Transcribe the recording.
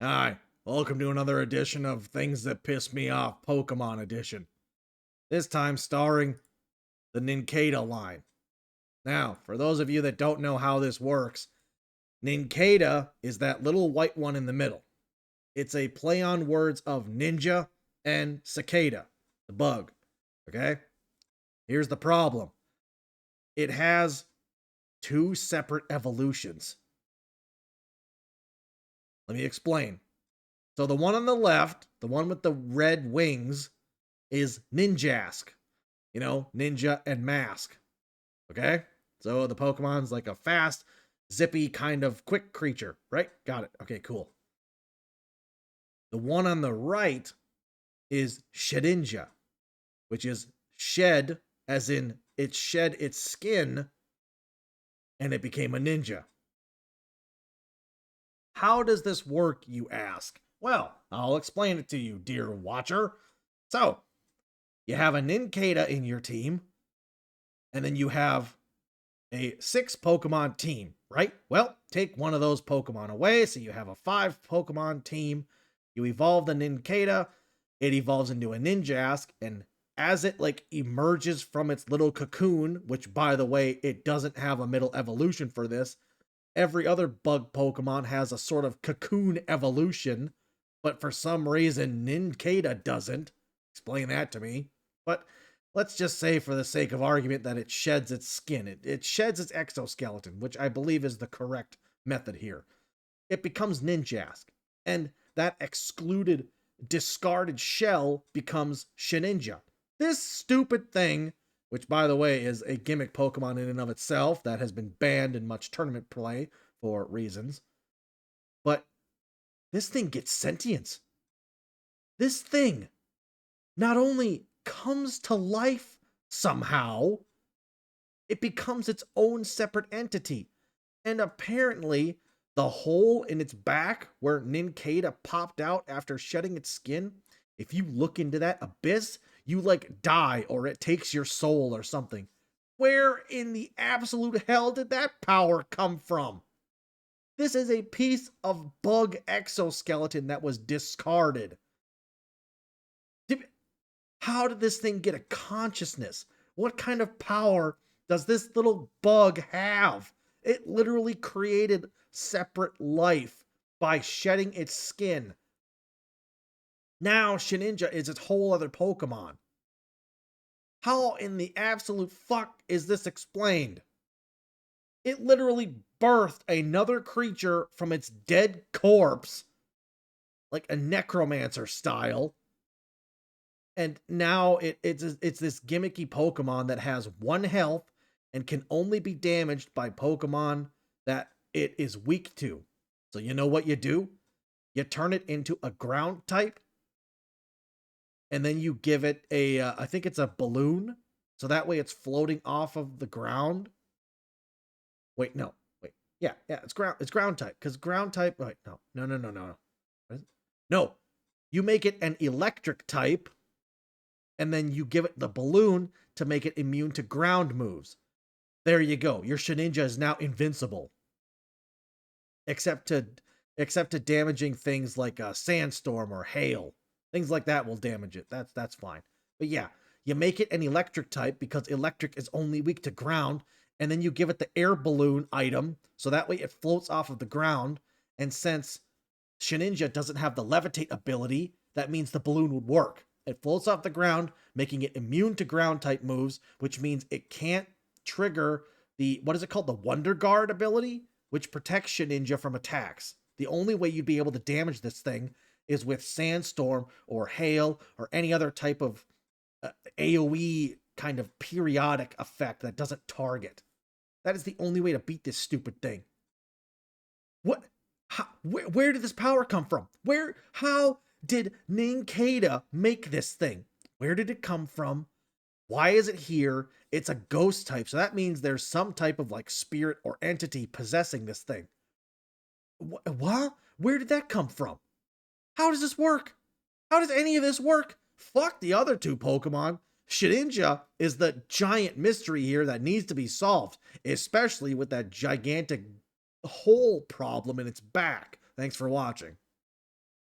Hi, welcome to another edition of Things That Piss Me Off Pokemon Edition. This time starring the Nincada line. Now, for those of you that don't know how this works, Nincada is that little white one in the middle. It's a play on words of ninja and cicada, the bug. Okay? Here's the problem. It has two separate evolutions. Let me explain. So the one on the left, the one with the red wings, is Ninjask. You know, ninja and mask. Okay? So the Pokemon's like a fast, zippy, kind of quick creature, right? Got it. Okay, cool. The one on the right is Shedinja, which is shed, as in it shed its skin and it became a ninja. How does this work, you ask? Well, I'll explain it to you, dear watcher. So, you have a Nincada in your team, and then you have a 6 Pokemon team, right? Well, take one of those Pokemon away, so you have a 5 Pokemon team. You evolve the Nincada, it evolves into a Ninjask, and as it like emerges from its little cocoon, which by the way, it doesn't have a middle evolution for this. Every other bug Pokemon has a sort of cocoon evolution, but for some reason Nincada doesn't. Explain that to me. But let's just say, for the sake of argument, that it sheds its skin. It sheds its exoskeleton, which I believe is the correct method here. It becomes Ninjask, and that excluded, discarded shell becomes Shedinja. This stupid thing, which by the way is a gimmick Pokemon in and of itself that has been banned in much tournament play for reasons. But this thing gets sentience. This thing not only comes to life somehow, it becomes its own separate entity. And apparently, the hole in its back where Nincada popped out after shedding its skin, if you look into that abyss, you like die or it takes your soul or something. Where in the absolute hell did that power come from? This is a piece of bug exoskeleton that was discarded. How did this thing get a consciousness? What kind of power does this little bug have? It literally created separate life by shedding its skin. Now Shedinja is its whole other Pokemon. How in the absolute fuck is this explained? It literally birthed another creature from its dead corpse, like a necromancer style. And now it's this gimmicky Pokemon that has 1 health and can only be damaged by Pokemon that it is weak to. So you know what you do? You turn it into a ground type, and then you give it a, I think it's a balloon. So that way it's floating off of the ground. Wait, no. Wait. Yeah, it's ground type. Because ground type, wait, no. No. You make it an electric type, and then you give it the balloon to make it immune to ground moves. There you go. Your Shedinja is now invincible. Except to damaging things like a sandstorm or hail. Things like that will damage it. That's fine. But yeah, you make it an electric type because electric is only weak to ground, and then you give it the air balloon item, so that way it floats off of the ground. And since Shedinja doesn't have the levitate ability, that means the balloon would work. It floats off the ground, making it immune to ground type moves, which means it can't trigger the, what is it called? The Wonder Guard ability, which protects Shedinja from attacks. The only way you'd be able to damage this thing is with sandstorm or hail or any other type of AoE kind of periodic effect that doesn't target. That is the only way to beat this stupid thing. What? How, where did this power come from? How did Nincada make this thing? Where did it come from? Why is it here? It's a ghost type, so that means there's some type of like spirit or entity possessing this thing. What? Where did that come from? How does this work? How does any of this work? Fuck the other 2 Pokemon. Shedinja is the giant mystery here that needs to be solved, especially with that gigantic hole problem in its back. Thanks for watching.